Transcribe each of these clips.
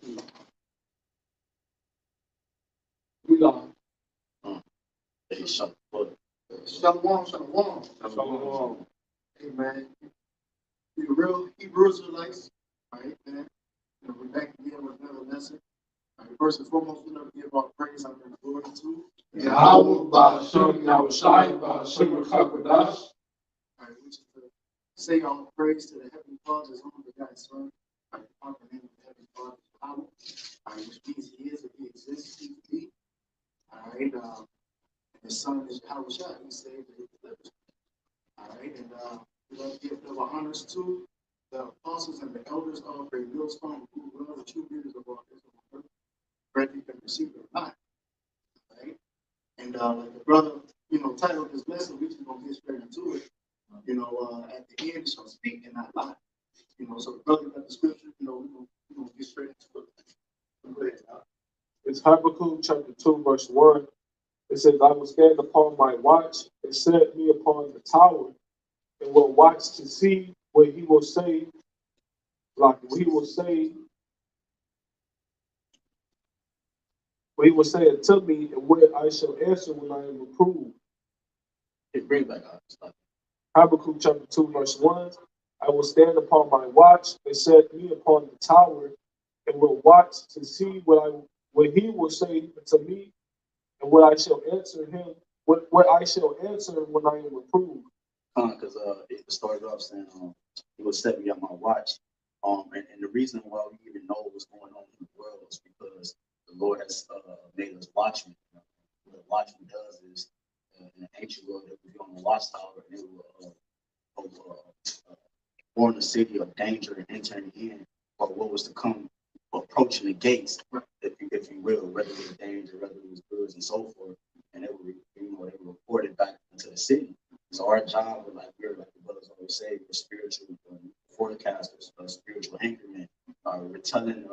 We are. Shalom. Shalom. Hey man, we the real Hebrew Israelites, right, man? We're back again with another lesson. First and foremost, we love to give our praise out and glory to YAHAWAH, BAHASHAM, YAHAWASHI, BAHASHAM, HAQADASH. Which is to say all praise to the Heavenly Father's only begotten Son, the Father name of the Heavenly Father, YAHWAH, which means He is, if He exists, He will be. All right, and His Son is YAHWASHI, He saved and He delivers. All right, and we love to give double honors to the apostles and the elders of Great Millstone, who were the true leaders of our Israel, whether you can receive it or not. Right? And like the brother, titled this lesson, we just gonna get straight into it. At the end, shall speak and not lie. So the brother got the scripture, we're gonna get straight into it. Go ahead, It's Habakkuk chapter 2, verse 1. It says, I will stand upon my watch and set me upon the tower, and will watch to see what he will say, what he will say unto me, and what I shall answer when I am reproved. Bring back up. Habakkuk chapter 2, verse 1. I will stand upon my watch and set me upon the tower, and will watch to see what he will say unto me, and what I shall answer him, what I shall answer when I am reproved. Because it started off saying he will set me on my watch. And the reason why we even know what's going on in the world is because the Lord has made us watchmen. What a watchman does is in the ancient world, they would be on the watchtower and they would warn the city of danger and entering in, or what was to come, approaching the gates, if you will, whether it was danger, whether it was goods and so forth, and they would report it back into the city. So our job, we're like the brothers always say, we're spiritual forecasters, spiritual anchormen. We're telling,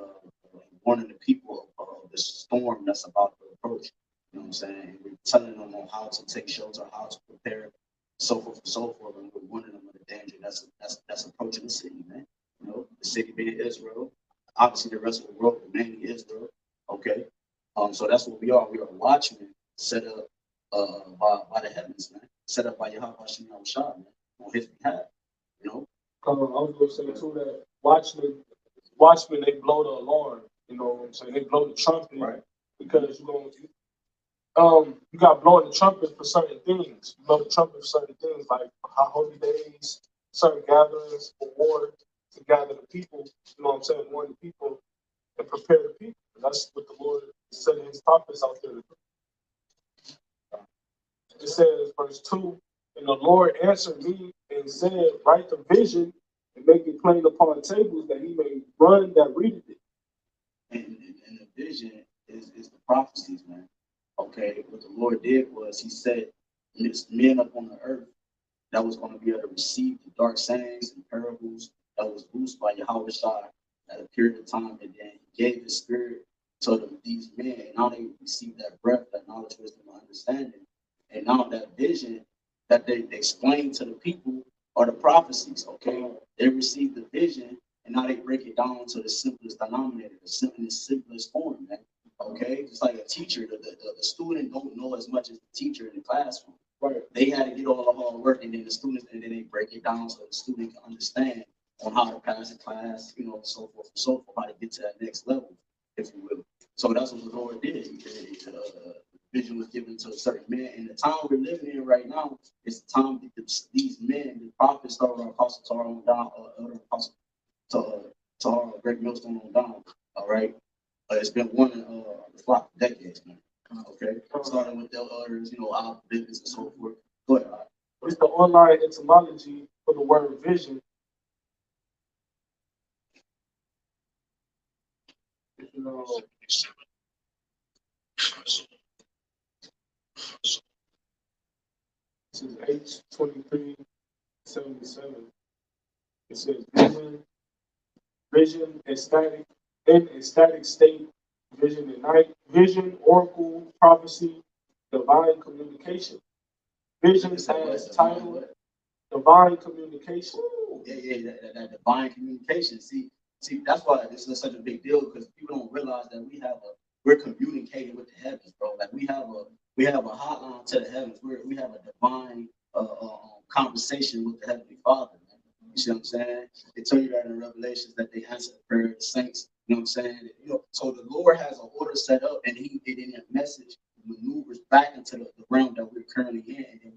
warning the people of the storm that's about to approach. You know what I'm saying? And we're telling them on how to take shelter, how to prepare, so forth and so forth. And we're warning them of the danger that's approaching the city, man. The city being Israel, obviously the rest of the world, but mainly Israel. Okay. So that's what we are. We are watchmen set up by the heavens, man. Set up by YAHWASHI, man, on his behalf. I was going to say too that watchmen, they blow the alarm. You know what I'm saying? They blow the trumpet, right? Because you got blowing the trumpet for certain things. You blow the trumpet for certain things like holy days, certain gatherings for war, to gather the people. You know what I'm saying? Warn the people and prepare the people. And that's what the Lord is sending His prophets out there to do. It says, verse 2, and the Lord answered me and said, write the vision and make it plain upon tables that he may run that readeth it. And the vision is the prophecies, man. Okay, what the Lord did was he set men up on the earth that was going to be able to receive the dark sayings and parables that was loosed by YAHWASHI at a period of time, and then he gave his spirit to these men, and now they receive that breath, that knowledge, wisdom, and understanding. And now that vision that they explain to the people are the prophecies, okay? They receive the vision, and now they break it down to the simplest denominator, the simplest form, man. Okay? Just like a teacher, the student don't know as much as the teacher in the classroom. Right. They had to get all the hard work, and then the students, and then they break it down so the student can understand on how to pass the class, so forth, how to get to that next level, if you will. So that's what the Lord did. Vision was given to a certain man. And the time we're living in right now is the time that these men, the prophets, started our apostle Torah on down, elder apostle to Great Millstone on down. All right. It's been one the flock for decades, man. Okay. Starting with the others, our business and so forth. Go ahead. It's the online etymology for the word vision. This is H2377. It says vision, ecstatic state, vision at night, vision, oracle, prophecy, divine communication. Vision has title, divine communication. Yeah, that divine communication. See, See, that's why this is such a big deal, because people don't realize that we're communicating with the heavens, bro. Like we have a hotline to the heavens. We have a divine conversation with the Heavenly Father. Man. You see what I'm saying? They tell you that in Revelations that they answer the prayer of the saints. You know what I'm saying? You know, so the Lord has an order set up, and He did in a message maneuvers back into the realm that we're currently in, and then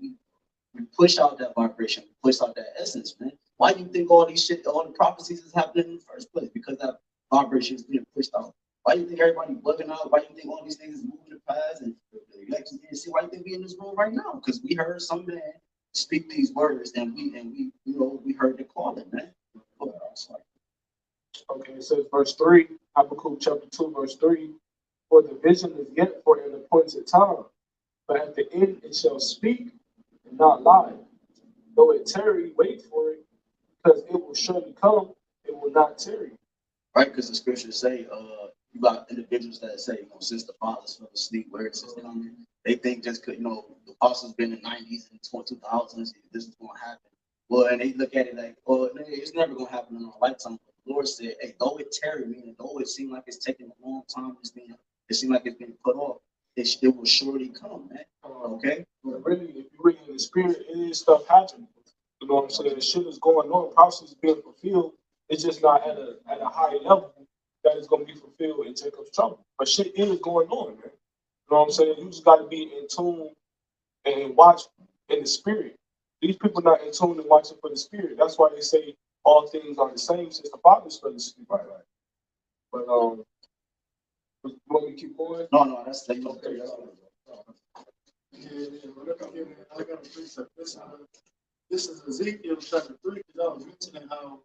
we push out that vibration, we push out that essence, man. Why do you think all the prophecies is happening in the first place? Because that vibration is being pushed out. Why do you think everybody bugging out? Why do you think all these things is moving to pass and the elections being seen? Why do you think we in this room right now? Because we heard some man speak these words, and we heard the calling, man. Okay, it says verse 3, Habakkuk chapter 2, verse 3. For the vision is yet for an appointed time, but at the end it shall speak and not lie. Though it tarry, wait for it, because it will surely come, it will not tarry. Right, because the scriptures say, you got individuals that say, since the fathers fell asleep, where it's coming. They think just because, the apostles been in the 90s and 2000s, this is going to happen. Well, and they look at it like, well, it's never going to happen in our lifetime. But the Lord said, hey, though it tarry, meaning though it seems like it's taking a long time, it seems like it's being put off, it will surely come, man. Okay? But really, if you read in the spirit, it is stuff happening. You know what I'm saying? Shit is going on, prophecy is being fulfilled. It's just not at a high level that is going to be fulfilled in Jacob's trouble. But shit is going on, man. You know what I'm saying? You just got to be in tune and watch in the spirit. These people not in tune and watching for the spirit. That's why they say all things are the same since the fathers fell asleep. Right? But you want me to keep going? No, that's okay. I got a precept. This is Ezekiel chapter 3, because I was mentioning how,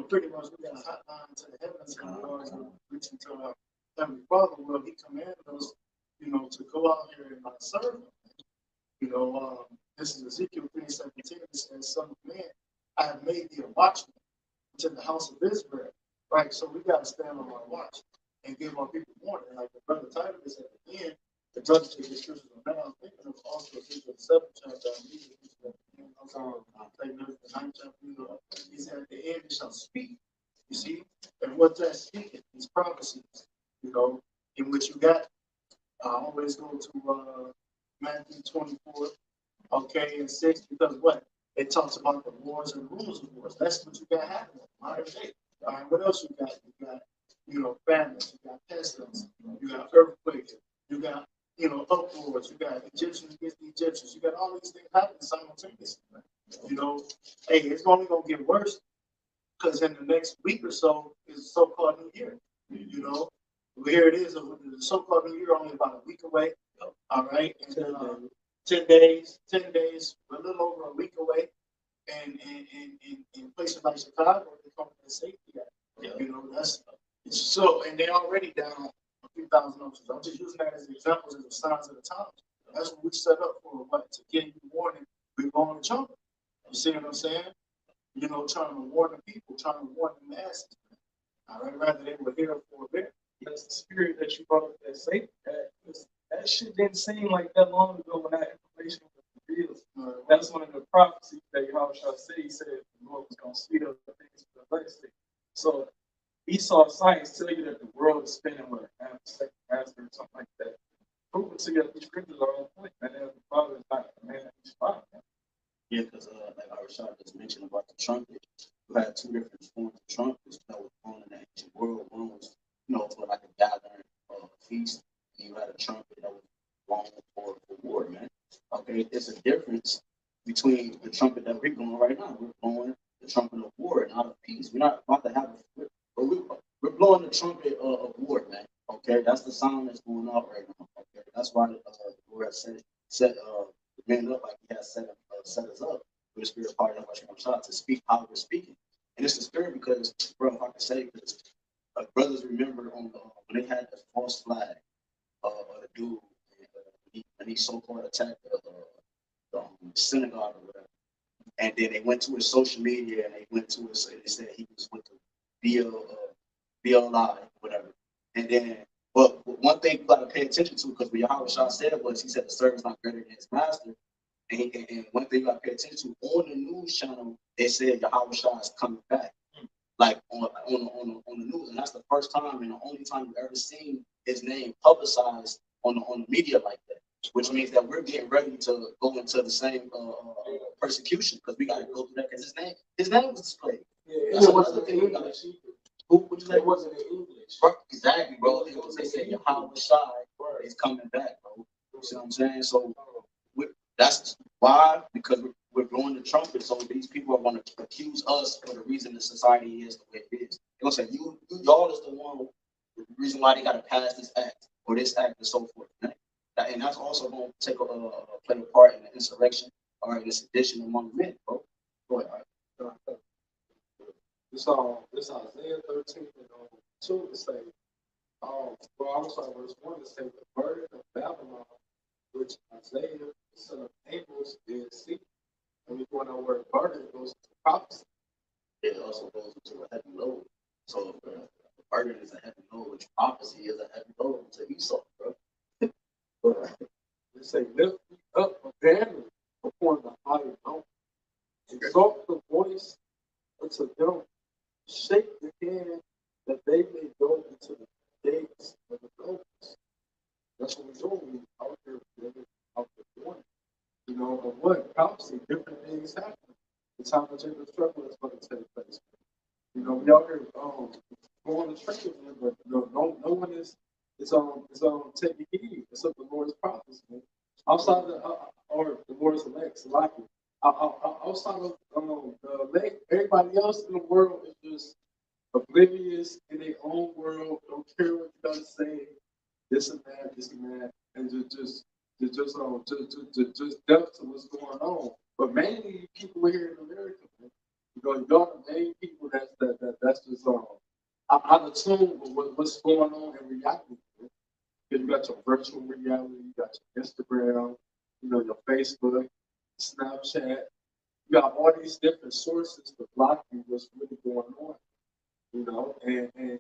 pretty much we got a hotline to the heavens in regards to reaching to our Heavenly Father. Well, He commanded us, to go out here and serve Him. This is Ezekiel 3:17. It says, Son of man, I have made thee a watchman to the house of Israel. Right? So we got to stand on our watch and give our people warning. Like the brother Titus is at the end, the brother takes the scriptures on that. I'm thinking of also Ezekiel 7 chapter. The 9th chapter, he said at the end it shall speak. You see? And what that's speaking is prophecies, in which you got, I always go to Matthew 24, and 6, because what? It talks about the wars and rules of wars. That's what you got happening modern day. All right, what else you got? You got, famines, you got pestilence, you got earthquakes, you got, uproars, you got Egyptians against the Egyptians, you got all these things happening simultaneously. Hey, it's only gonna get worse because in the next week or so is so-called New Year. Here it is, the so-called New Year only about a week away. All right, and 10 days, a little over a week away, and in places like Chicago, they call it a safety act. That's so, and they're already down a few thousand officers. I'm just using that as examples as the signs of the times. That's what we set up for, to give you warning. We're going to jump. You see what I'm saying? Trying to warn the people, trying to warn the masses. All right, rather they were here for a bit. That's the spirit that you brought up, that safety act. That shit didn't seem like that long ago when that information was revealed. That's one of the prophecies that YAHWAH said. He said the Lord was going to speed up the things for the legacy. So Esau science tell you that the world is spinning with half a second faster or something like that. Prove it to you that the scriptures are on point, and the Father is not a man who's fine. Yeah, because like YAHWAH just mentioned about the trumpet, you had two different forms of trumpets that were born in the ancient world. One was, for like a gathering feast, and you had a trumpet that was blown for war, man. Okay, there's a difference between the trumpet that we're blowing right now. We're blowing the trumpet of war and not of peace. We're not about to have we're blowing the trumpet of war, man. Okay, that's the sound that's going out right now. Okay, that's why the Lord set the men up like He has set us up with the spirit of part of YAHWAH to speak how we're speaking. And it's the spirit because, bro, if I can say, because brothers remember on when they had the false flag, the dude, when he so-called attacked the synagogue or whatever, and then they went to his social media and they went to his, they said he was with the BLI, whatever. And then, but one thing you got to pay attention to, because what YAHWAH said was, he said the servant's not greater than his master. And one thing you got to pay attention to, on the news channel, they said YAHWAH is coming back. like on the news, and that's the first time and the only time you've ever seen his name publicized on the media like that. Which means that we're getting ready to go into the same persecution because we got to go through that because his name was displayed. Yeah, That's it wasn't another thing we got to English. Who would you It say? wasn't in English. Exactly, bro. They say YAHAWASHI is coming back, bro. You see what I'm saying? So that's why, because we're blowing the trumpet, so these people are going to accuse us for the reason the society is the way it is. They're going to say, y'all is the one, the reason why they got to pass this act or this act and so forth. Right? And that's also going to take play a part in the insurrection or in the sedition among men, bro. Go ahead. This Isaiah 13 and 2 to say, well, I'm sorry, verse 1 to say, the burden of Babylon, which Isaiah, the son of Amos, did see. And we go on our word burden, it goes into prophecy. It also goes into a heavy load. So the burden is a heavy load, which prophecy is a heavy load to Esau, bro. They say, lift me up a banner upon the high mountain. Exalt the voice unto them. Shake the hand that they may go into the gates of the nobles. That's what we're doing. We out here living out the morning. You know, of what? Prophecy, different things happen. The time of Jacob's trouble is going to take place. You know, we out here going to churches, but no one is taking heed except the Lord's prophets, man. Outside or the Lord's elect, Salaki. Outside of the elect, everybody else in the world is just oblivious in their own world, don't care what you gotta say, this and that, and just deaf to what's going on. But mainly people here in America, man, you know, y'all the main people that's just out of tune with what's going on in reality. Man. You got your virtual reality, you got your Instagram, you know, your Facebook, Snapchat. You got all these different sources to block you what's really going on. You know, and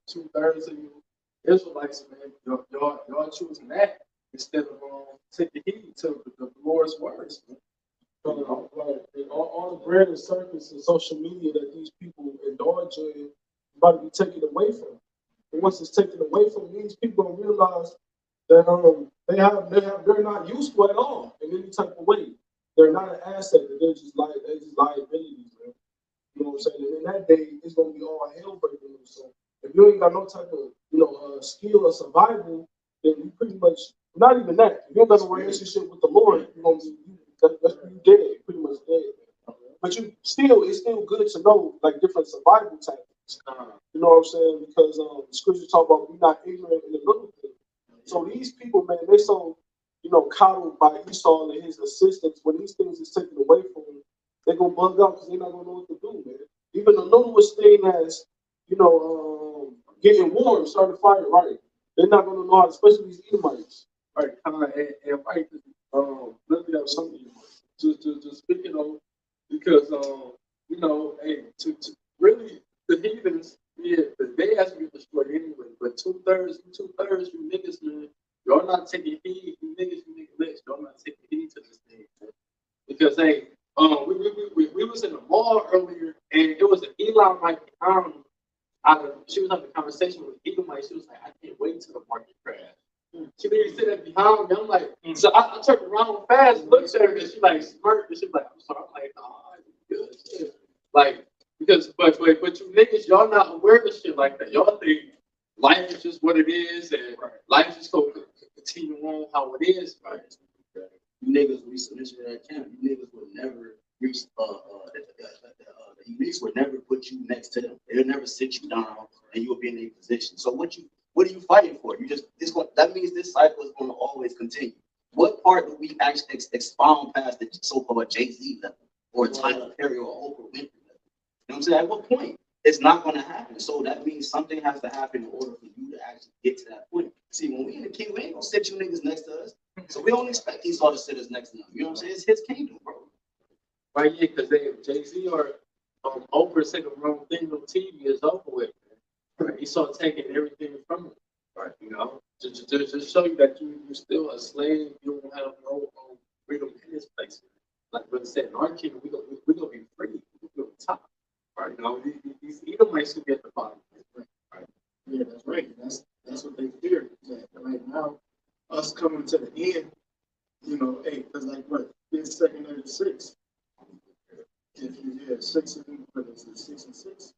2/3 of you Israelites, man, y'all choosing that instead of taking heed to the Lord's words, man. You know, like all the bread and circus and social media that these people indulge in about to be taken away from them. And once it's taken away from these people, don't realize that they're not useful at all in any type of way. They're not an asset. They're just liabilities, man. You know what I'm saying? And in that day, it's gonna be all hell breaking loose. So if you ain't got no type of skill or survival, then you pretty much not even that. If you don't have a relationship with the Lord, you're gonna be that's you dead, you're pretty much dead. But it's still good to know like different survival tactics. You know what I'm saying? Because the scriptures talk about be not ignorant in the little things. So these people, man, they so coddled by Esau and his assistants. When these things is taken away from them, they're gonna bug out because they're not gonna know what to do, man. Even the littlest thing as getting warm, starting a fire, right? They're not gonna know how, especially these Edomites, right? And right, let me have something to speaking of, because hey, to really the heathens, yeah, they has to be destroyed anyway. But two-thirds, you niggas, man, y'all not taking heed, you niggas, y'all not taking heed to this thing, man. Because hey, we was in the mall earlier, and it was an Elamite she was having a conversation with Edomite. She was like, I can't wait till the market crash. She literally said that behind me. I'm like, so I turned around fast, looked at her, and she like smirked, and she was like, I'm sorry. I'm like, oh, good shit. Like, because but you niggas, y'all not aware of shit like that. Y'all think life is just what it is, and life is going to continue on how it is, right? You niggas reach the mission of that camp. You niggas would never reach the elites would never put you next to them. They'll never sit you down and you'll be in a position. So what are you fighting for? That means this cycle is going to always continue. What part do we actually expound past the so-called Jay-Z level or Tyler Perry or Oprah Winfrey level? You know what I'm saying? At what point? It's not going to happen. So that means something has to happen in order for you to actually get to that point. See, when we in the kingdom, we ain't going to sit you niggas next to us. So we don't expect Esau to sit us next to him. You know what I'm saying? It's his kingdom, bro. Right, yeah, because Jay-Z or Oprah saying the wrong thing on TV is over with. Right? Esau taking everything from him. Right, to just show you that you're still a slave. You don't have no freedom in this place. Like brother said, in our kingdom, we're gonna be free. We're gonna be top. Right, these Yeah, that's right. That's what they fear. That right now, us coming to the end, you know, hey, because like what? It's second and 6. If you get 6 and but it's 6 and 6.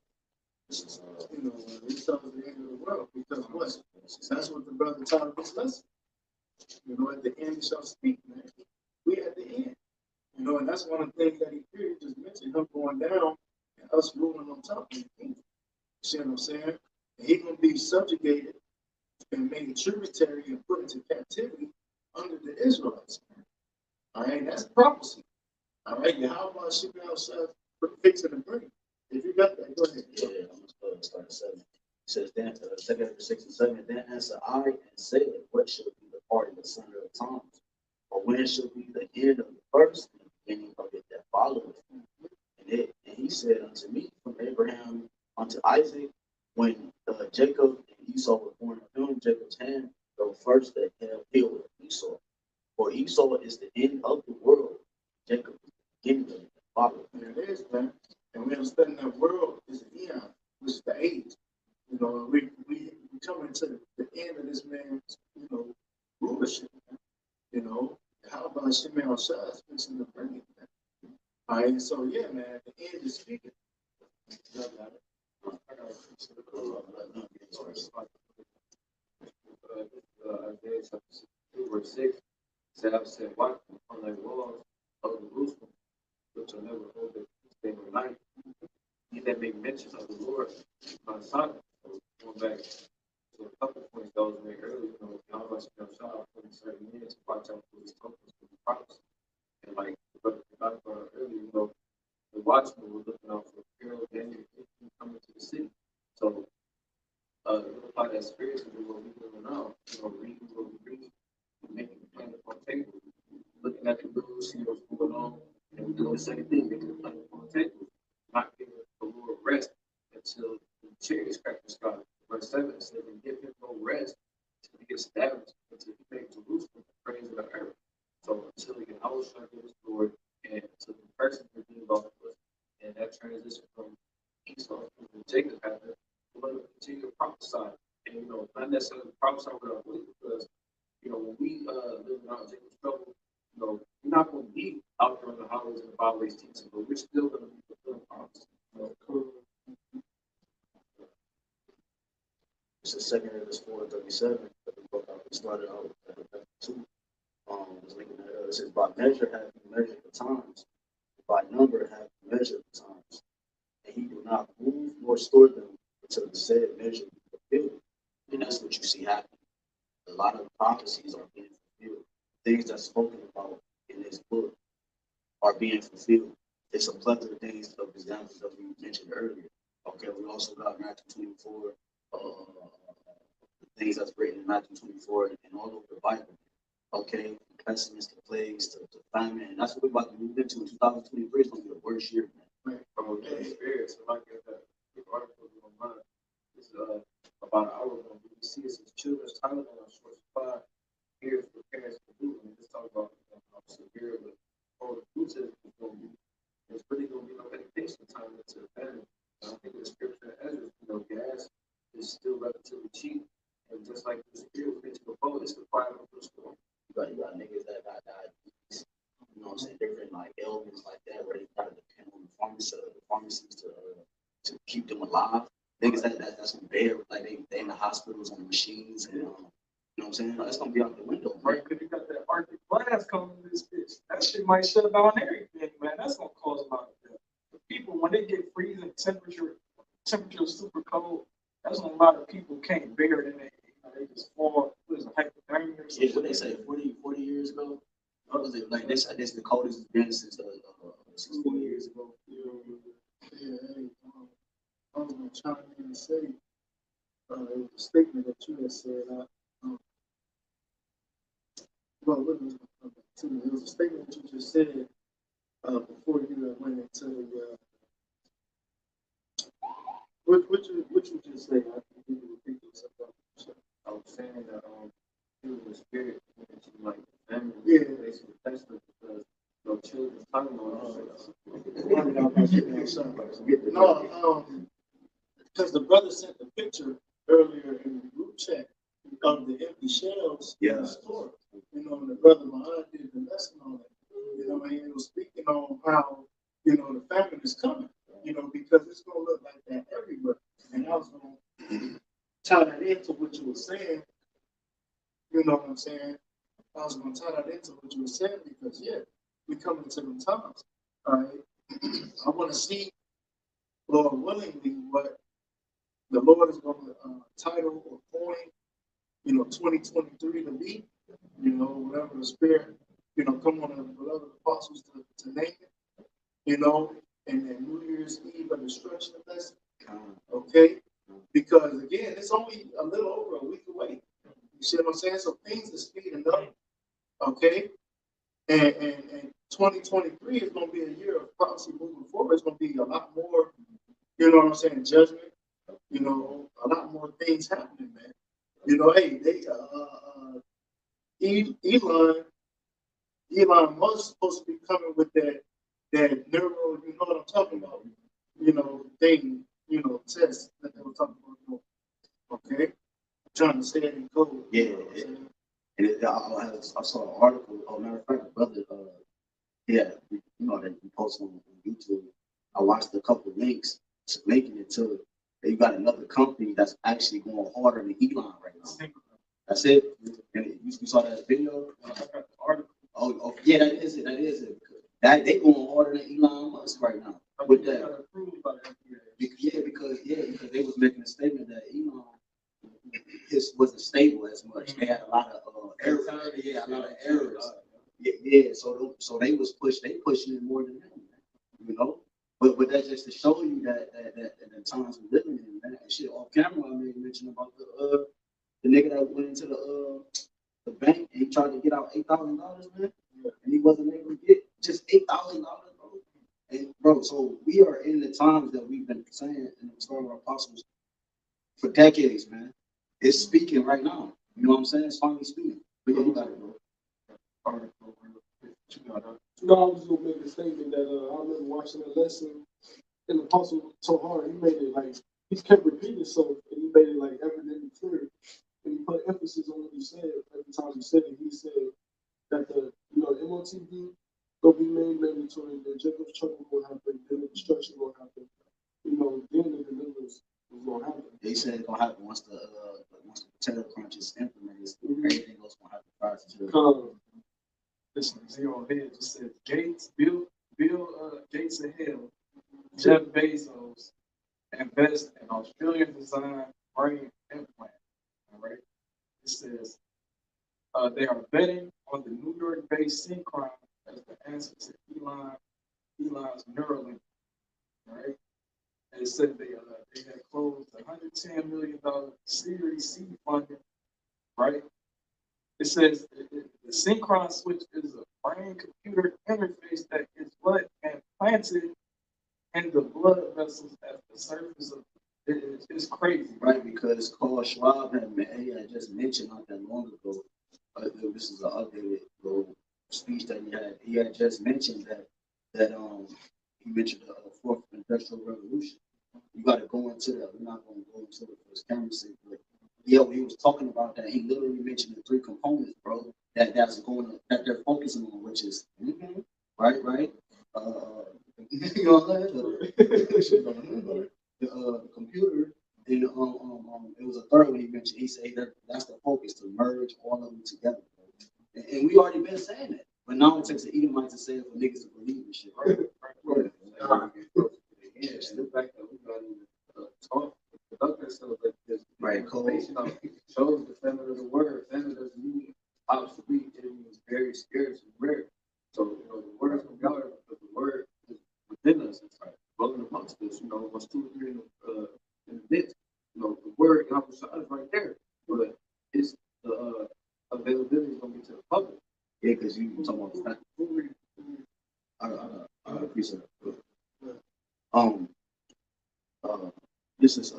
You know, it tells the end of the world because what? That's what the brother taught us lesson. You know, at the end he shall speak, man. We at the end. You know, and that's one of the things that he feared. Just mentioned him going down and us ruling on top of the kingdom. You see what I'm saying? And he gonna be subjugated and made tributary and put into captivity under the Israelites. All right, that's prophecy. All right, YAHWASHI fixing the bring. If you got that, go ahead. Yeah, I'm going to start at 7. It says, then, 6 and 7, then answer I and said, what shall be the part of the center of times? Or when shall be the end of the first and the beginning of it that followeth? And he said unto me, from Abraham unto Isaac, when Jacob and Esau were born of him, Jacob's hand go first that healed Esau. For Esau is the end of the world. Jacob is the beginning of it that followeth. And it is, man. And we understand that world is an eon, which is the age. You know, we coming to the end of this man's, you know, rulership. Man. You know, how about Shimei Shah fixing the bring it, man? All right, so yeah, man, the end is speaking. Isaiah chapter 2, verse 6 said, I've set watchmen on thy walls of Jerusalem, which will never hold their peace day or night. He that make mention of the Lord is not silent. So going back to a couple of points that was made earlier, you know, YAHWASHI putting certain men to watch out for his tokens for the prophecy. And like the brother brought earlier, you know, the watchmen were looking out for peril, danger, coming to the city. So you apply that spiritually to what we're doing now, you know, reading what we read, making a plan upon table, looking at the news, see what's going on, and we're doing the same thing, making a plan upon table, not giving the Lord rest until the chariots crack the sky. Verse 7 says, and give him no rest until he gets established, until he makes Jerusalem the praise of the earth. So until he can outshine his Lord and until the person can be involved with, and that transition from Esau to Jacob happened. We're going to continue to prophesy, and you know, not necessarily prophesy with our belief, because you know, when we live in our Jacob's trouble, you know, we're not going to be out there on the highways and the byways teaching, but we're still going to be fulfilling promises. You know, It's the second of this 4:37. We started out with 2. Was linking that up. It says, by measure have you measured the times, by number have you measured the times, and he do not move nor store them until the said measure be fulfilled. And that's what you see happening. A lot of prophecies are being fulfilled. Things that's spoken about in this book are being fulfilled. It's a plethora of things of examples that we mentioned earlier. Okay, we also got Matthew 24, things that's written in Matthew 24 and all over the Bible. Okay, pestilence to plagues to famine, and that's what we're about to move into. 2023 is going to be the worst year, man. from the experience, if I get that article in my mind, it's about an hour ago. BBC is children's Tylenol on short supply. Here's what parents can do, and just talk about how severe the whole food system is going to be. It's really going to be no medication time into the family. I think the scripture as you know, gas is still relatively cheap, and just like the spirit we mentioned before, it's the fire of the storm. You got niggas that got diabetes, you know what I'm saying, different like ailments like that, where they gotta depend on the pharmacies to keep them alive. Niggas that's in bed, like they in the hospitals on the machines, and you know what I'm saying? That's gonna be out the window, Right, because you got that Arctic blast coming in this bitch. That shit might shut down everything, man. That's gonna cause a lot of death. The people, when they get freezing temperature super cold, that's when a lot of people can't bear it, and they just fall. What is it, hypothermia or something? Yeah, what they say 40 years ago? What was it? Like this, I guess the coldest it's been since 60 years ago. Yeah, hey, I was going to chime in and say, it was a statement that you had said. Well, what was it? It was a statement that you just said before you went into the. What you just said? I think you repeat yourself. I was saying that the spirit into like family, Yeah. basically pestilence, because you know, children's Tylenol. No, because the brother sent the picture earlier earlier in the group chat of the empty shelves in Yeah. the store. You know, and the brother Muhammad did the lesson on it. You know, and he was speaking on how, you know, the famine is coming, you know, because it's going to look like that everywhere. And I was going to tie that into what you were saying, you know what I'm saying? I was going to tie that into what you were saying because, yeah, we coming to them times, all right? I want to see, Lord willingly, what the Lord is going to title or coin, you know, 2023 to be, you know, whatever the Spirit, you know, come on the beloved apostles to name it, you know, and then New Year's Eve a destruction lesson, okay? Because again, it's only a little over a week away. You see what I'm saying? So things are speeding up, okay? And 2023 is going to be a year of prophecy moving forward. It's going to be a lot more, you know what I'm saying, judgment, you know, a lot more things happening, man. You know, hey, they, Elon Musk supposed to be coming with that neuro, you know what I'm talking about, you know, thing, you know, test that they were talking about, you know, okay? I'm trying to say it in code. Yeah, you know what I'm saying? and I saw an article. Oh, matter of fact, brother, yeah, you know that you post on YouTube. I watched a couple links linking it to it. You got another company that's actually going harder than Elon right now. That's it. And you saw that video. Oh, yeah, that is it. That is it. That they going harder than Elon Musk right now with that. Yeah, because they was making a statement that Elon his wasn't stable as much. They had a lot of errors. Yeah, a lot of errors. Yeah. So they pushing it more than him, you know. But that's just to show you that the times we're living in, man. And shit, off camera, I made mention about the nigga that went into the bank and he tried to get out $8,000, man, and he wasn't able to get just $8,000, bro. And bro, so we are in the times that we've been saying in the story of our apostles for decades, man. It's speaking right now. You know what I'm saying? It's finally speaking. But yeah, you got it, bro. No, I was gonna make a statement that I remember watching a lesson, and the apostle so hard he made it like he kept repeating himself, and he made it like evidently clear, and he put emphasis on what he said every time he said it. He said that the MOTB will be made mandatory, the Jacob's trouble will happen, then the destruction will happen. You know, then the deliverance is gonna happen. They said it's gonna happen once the potato crunch is implemented. Everything else gonna happen prior to it. Listen, Zero Head just said Bill Gates of Hell, Jeff Bezos invest in Australian design brain implant. All right. It says they are betting on the New York-based Synchron as the answer to Elon's Neuralink. All right. And it said they had closed $110 million Series C funding. Right. It says the Synchron switch is a brain-computer interface that is what implanted in the blood vessels at the surface of it. It's crazy, Right, because Carl Schwab had just mentioned not that long ago. This is an updated little speech that he had. He had just mentioned that he mentioned the fourth industrial revolution. You got to go into that. We're not going to go into it for his camera sake, but yeah, when he was talking about that, he literally mentioned the three components, bro. That they're focusing on, which is right. You know what I'm saying? The computer. And it was a third one he mentioned. He said that's the focus, to merge all of them together. And we already been saying that, but now it takes an Edomite to say it for niggas to believe in shit. Right. Yeah, and the fact that we got even talk, conduct ourselves like this. Right, cool. Shows the feminine of the word. Feminine doesn't mean obsolete. It means very scarce and rare. So, you know, the word is from God, but the word is within us. It's like dwelling amongst us. You know, once 2 or 3 in the midst. You know, the word YAHWASHI is right there. But it's the availability is going to be to the public. Yeah, because you talking about the fact. I appreciate it. This is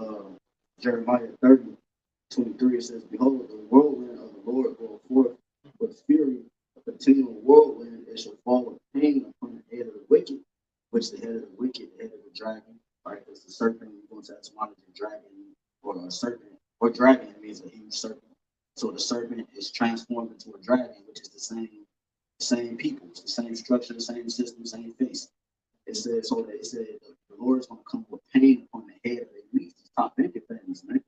Jeremiah 30:23. It says, "Behold, the whirlwind of the Lord goeth forth with fury, a continual whirlwind. It shall fall with pain upon the head of the wicked," which the head of the wicked, the head of the dragon, right? Because the serpent, we're going to etymology, dragon or a serpent, or dragon. It means a huge serpent. So the serpent is transformed into a dragon, which is the same people, the same structure, the same system, same face. It said so that it said the Lord is going to come with pain upon the head of the least, top naked families, man.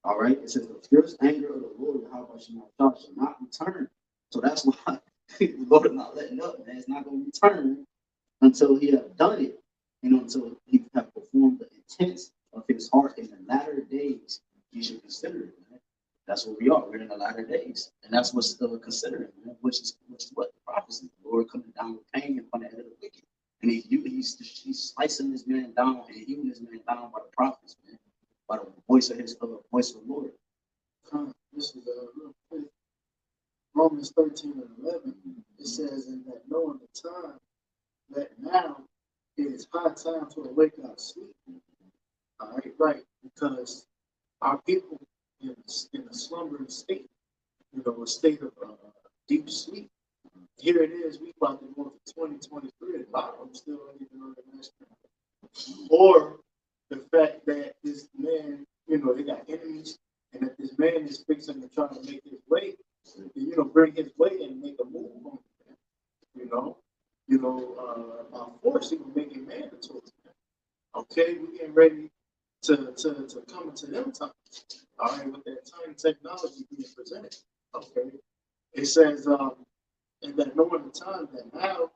All right. It says the fierce anger of the Lord, YAHWASHI shall not return. So that's why the Lord is not letting up, man. It's not going to return until he have done it, until he have performed the intents of his heart in the latter days. You should consider it, man. That's what we are. We're in the latter days, and that's what's still considering, man. Which is what the prophecy, the Lord coming down with pain upon the head of the wicked, and he's slicing this man down and healing this man down by the prophets, man, by the voice of voice of the Lord. This is Romans 13:11. It says, "In that knowing the time, that now it is high time to awake out of sleep." All right, right, because our people in a slumbering state, a state of deep sleep. Here it is, we about to go to 2023 and I'm still don't even know the next one. Or the fact that this man, they got enemies, and that this man is fixing to try to make his way, bring his way and make a move on it, by force, he can make it mandatory. Okay, we're getting ready to come into them times. All right, with that time technology being presented. Okay, it says, and that knowing the time that now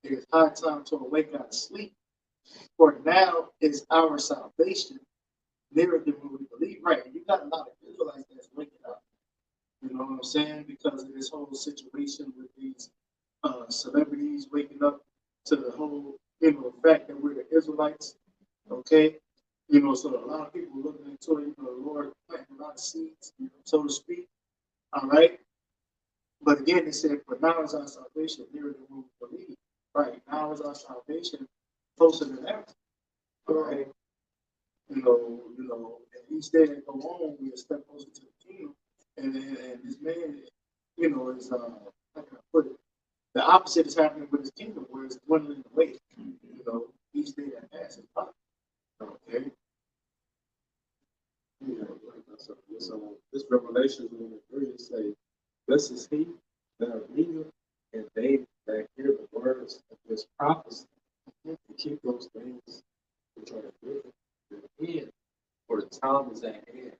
it is high time to awake out of sleep, for now is our salvation nearer than we believe. Right, and you got a lot of Israelites that's waking up. You know what I'm saying? Because of this whole situation with these celebrities waking up to the whole, the fact that we're the Israelites. Okay, so a lot of people looking into it. The Lord planting a lot of seeds, so to speak. All right. But again, they said, "For now is our salvation nearer than we believe." Right now is our salvation closer than ever. All right. And each day that go on, we are step closer to the kingdom. And this man, is how can I put it? The opposite is happening with his kingdom, where it's dwindling away. Each day that passes by. Okay. Yeah, so this Revelation 3 say, "Blessed is he that are meek, and they that hear the words of this prophecy, and keep those things which are written in the end, for the time is at hand."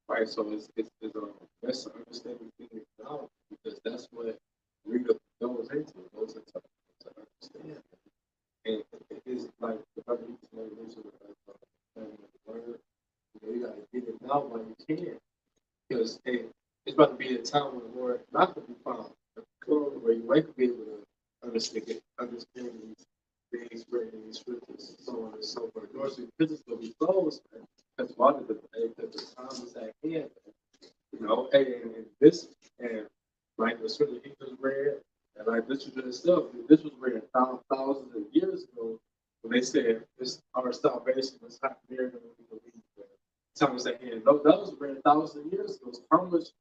Right, so that's an understanding thing now, because that's what reader goes into to understand. And it is like the Bible mentioned the word. You gotta get it now while you can, because it's about to be a time when the Lord not going to be found. Where you might be able to understand these things written in these scriptures, so on and so forth. In order for the business to be closed, man, that's why the time is at hand. And this, and like the scripture he just read, and like this was itself, this was read thousands of years ago, when they said this our salvation is not nearer than we believe. Time is at hand. That was read thousands of years ago. So how much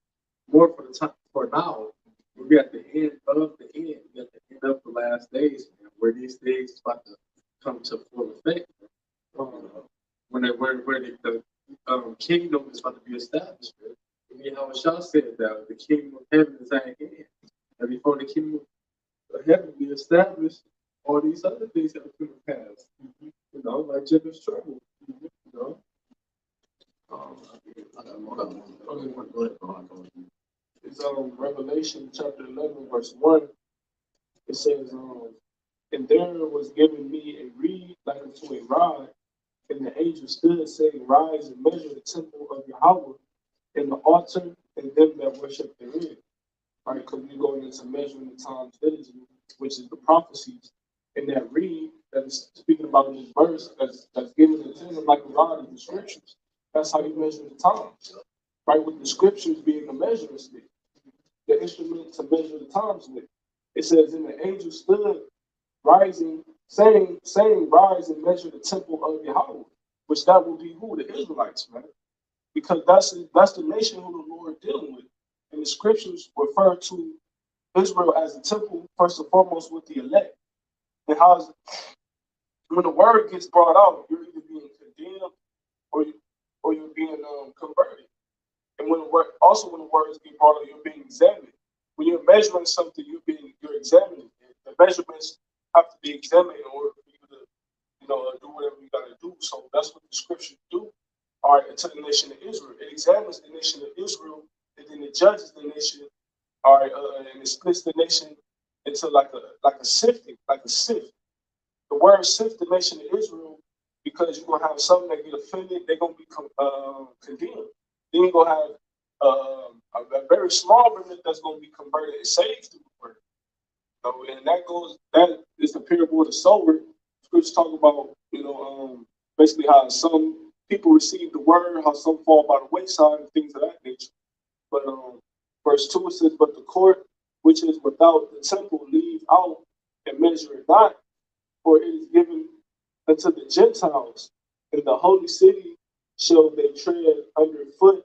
more for the time for now? We're at the end of the end. We're at the end of the last days, man, where these days is about to come to full effect. When the kingdom is about to be established. YAHWASHI said that the kingdom of heaven is at hand. And before the kingdom of heaven be established, all these other things have to come to pass. Like Jacob's trouble. It's Revelation chapter 11, verse 1. It says, "And there was given me a reed like unto a rod, and the angel stood, saying, Rise and measure the temple of Yahawah, and the altar, and them that worship therein." Right, because we're going into measuring the times diligently, which is the prophecies. And that reed that is speaking about in this verse, that's given to him like a rod in the scriptures. That's how you measure the times. Right, with the scriptures being the measuring stick, the instrument to measure the times with. It says, "And the angel stood, rising, saying, Rise and measure the temple of Yahawah," which that will be who? The Israelites, right? Because that's the nation who the Lord dealing with. And the scriptures refer to Israel as the temple, first and foremost, with the elect. And when the word gets brought out, you're either being condemned or you're being also when the words get brought up, you're being examined. When you're measuring something, you're examining it. The measurements have to be examined in order for you to, do whatever you got to do. So that's what the scriptures do. All right, to the nation of Israel, it examines the nation of Israel, and then it judges the nation. All right, and it splits the nation into like a sifting, like a sift. The word sift the nation of Israel because you're gonna have some that get offended, they're gonna be condemned. Then you're gonna have a very small remnant that's gonna be converted and saved through the word. And that is the parable of the sower. Scriptures talk about, basically how some people receive the word, how some fall by the wayside and things of that nature. But verse 2 it says, but the court which is without the temple leave out and measure it not, for it is given unto the Gentiles. In the holy city shall they tread underfoot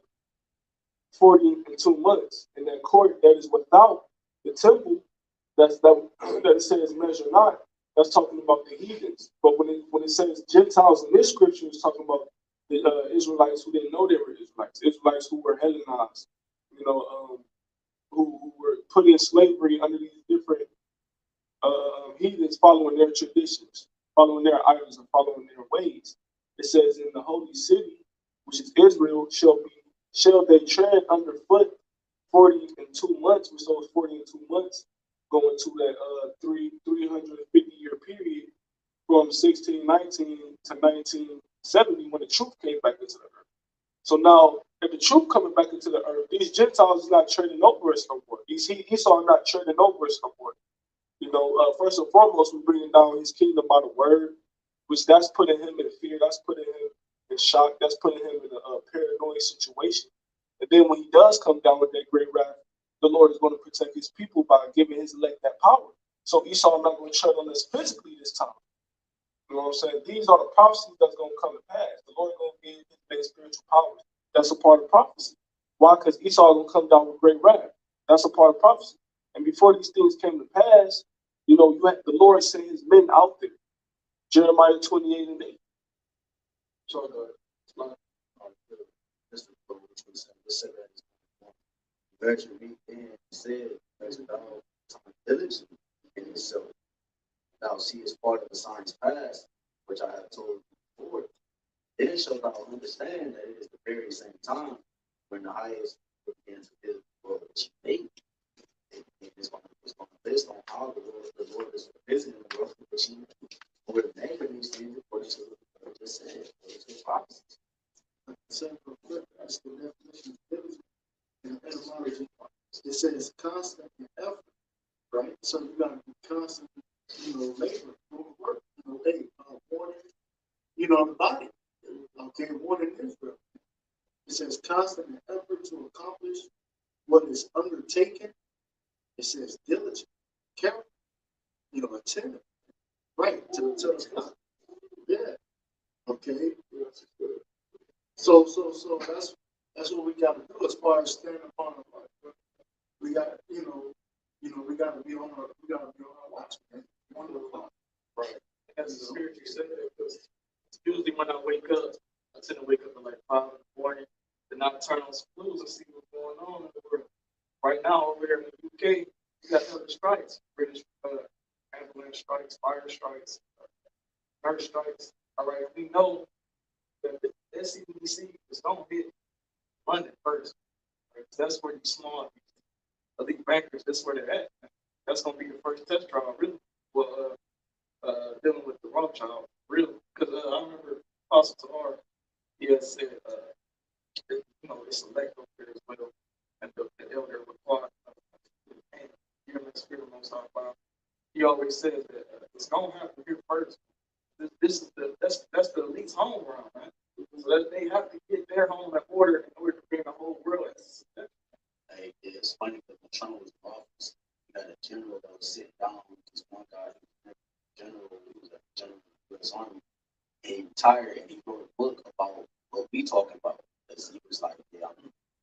42 months. In that court that is without the temple, that it says measure not, that's talking about the heathens. But when it says Gentiles in this scripture, it's talking about the Israelites who didn't know they were Israelites who were Hellenized, who were put in slavery under these different heathens, following their traditions, following their idols, and following their ways. It says, in the holy city, which is Israel, shall they tread underfoot 42 months, which those 42 months go into that 350-year period from 1619 to 1970 when the truth came back into the earth. So now, if the truth coming back into the earth, these Gentiles is not treading over us no more. Esau not treading over us no more. First and foremost, we're bringing down his kingdom by the word, which that's putting him in fear, that's putting him in shock, that's putting him in a paranoid situation. And then when he does come down with that great wrath, the Lord is going to protect his people by giving his elect that power. So Esau not going to tread on us physically this time. You know what I'm saying? These are the prophecies that's going to come to pass. The Lord is going to give his spiritual powers. That's a part of prophecy. Why? Because Esau is going to come down with great wrath. That's a part of prophecy. And before these things came to pass, you had the Lord sent his men out there. Jeremiah 28:8. So virtue being said, as thou diligently in itself, thou seest part of the signs past, which I have told you before. Then shalt thou understand that it is the very same time when the highest begins to build the world which he made. It's going to based on how the Lord is visiting the world which he made. Or the name of these things, according to what I just said, according to the prophecies. That's the definition of diligence. In etymology, it says constant effort, right? So you got to be constant, labor, work, warning, the body, okay, warning Israel. It says constant effort to accomplish what is undertaken. It says diligent, careful, attentive, right? To God. Yeah. Okay. So that's what we got to do as far as standing upon the word. We got, we got to be on our watch, man. Right. As the spirit you said, because usually when I wake up, I tend to wake up at like 5 in the morning, then I turn on some news and see what's going on in the world. Right now, over here in the UK, you got other strikes, British ambulance strikes, fire strikes, nurse strikes. All right, we know that the SCDC is going to hit London first. Right? That's where these small elite bankers, that's where they're at. That's going to be the first test trial, really. Well, dealing with the RAWCHAA, really. Because I remember Apostle Tahar, he had said, it's select over there as well. And the elder required, and you're in the spirit of most high power. He always says that it's going to happen here first. This is that's the elite's home ground, man. So that they have to get their home in order to bring the whole world. Hey, it's funny because when Trump was in office, you had a general that was sitting down with this one guy, general who was a general of the U.S. Army, and he retired and he wrote a book about what we talking about. Because he was like, yeah,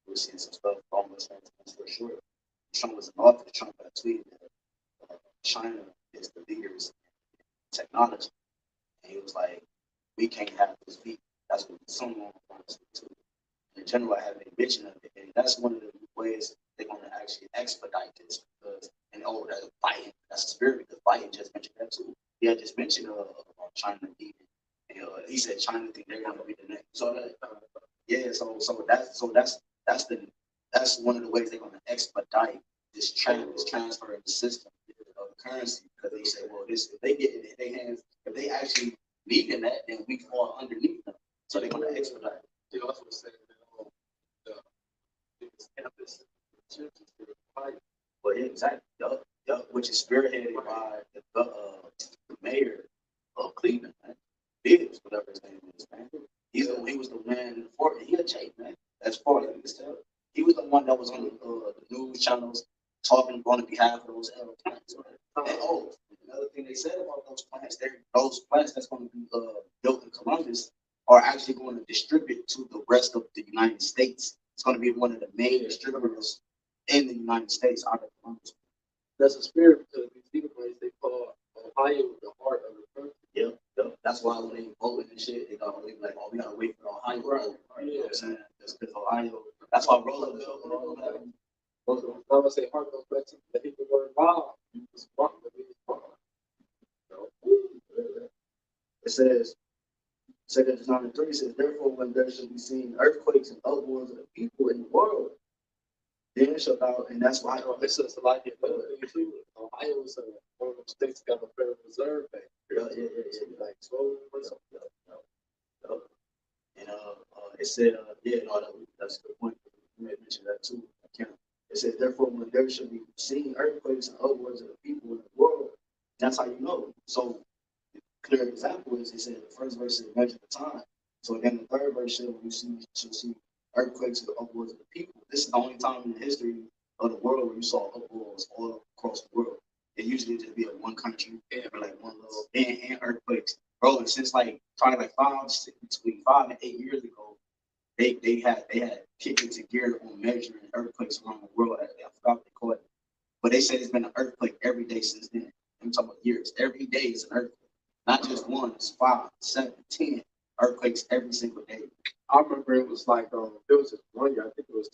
we're seeing some stuff almost for sure. Trump was in office. Trump had tweeted that China is the leaders in technology. And he was like, we can't have this beat. That's what someone wants to do. In general, I have a mention of it, and that's one of the ways they're going to actually expedite this because, and oh, that's fighting. That's a spirit because fighting just mentioned that too. Yeah, just mentioned China leaving. And he said China think they're going to be the next. So that, yeah, that's one of the ways they're going to expedite this transfer of the system of the currency because they say, well, this if they get it in their hands, if they actually leaving that, then we fall underneath them. So they're going to expedite. They also say that the campus fight. Well, yeah, exactly. Yup, which is spearheaded by the mayor of Cleveland, man. Bibbs, whatever his name is, man. He was the man for it. He a J, man. That's far as I can tell. He was the one that was on the news channels talking on behalf of those plants. And another thing they said about those plants that's going to be built in Columbus are actually going to distribute to the rest of the United States. It's going to be one of the main distributors in the United States out of Columbus. That's a spirit because these people they call Ohio the heart of the country. Yep. That's why when they voting and shit, they got like, oh, we gotta wait for Ohio. Right. You know what I'm saying? That's because Ohio. That's why Roland. I would say heart goes back to the people were involved. It says, 2 Thessalonians 3 says, therefore, when there shall be seen earthquakes and upwards of the people in the world, then shall thou, and that's why It's just like Ohio is one of those states got a Federal Reserve Bank. Yeah. Like 12 or something. And it said, that's a good point. You may mention that too. It says, therefore, when there shall be seen earthquakes and upwards of the people in the world, that's how you know. So, clear example is, it said the first verse is measure the time. So then the third verse shall see earthquakes and upwards of the people. This is the only time in the history of the world where you saw upwards all across the world. It usually just be in one country or like one little and earthquakes. Bro, and since probably 5 and 8 years ago, they had kicked into gear on measuring earthquakes around the world. I forgot what they call it. But they said it's been an earthquake every day since then. I'm talking about years. Every day is an earthquake. Not just one, it's 5, 7, 10 earthquakes every single day. I remember it was like there was this one year, I think it was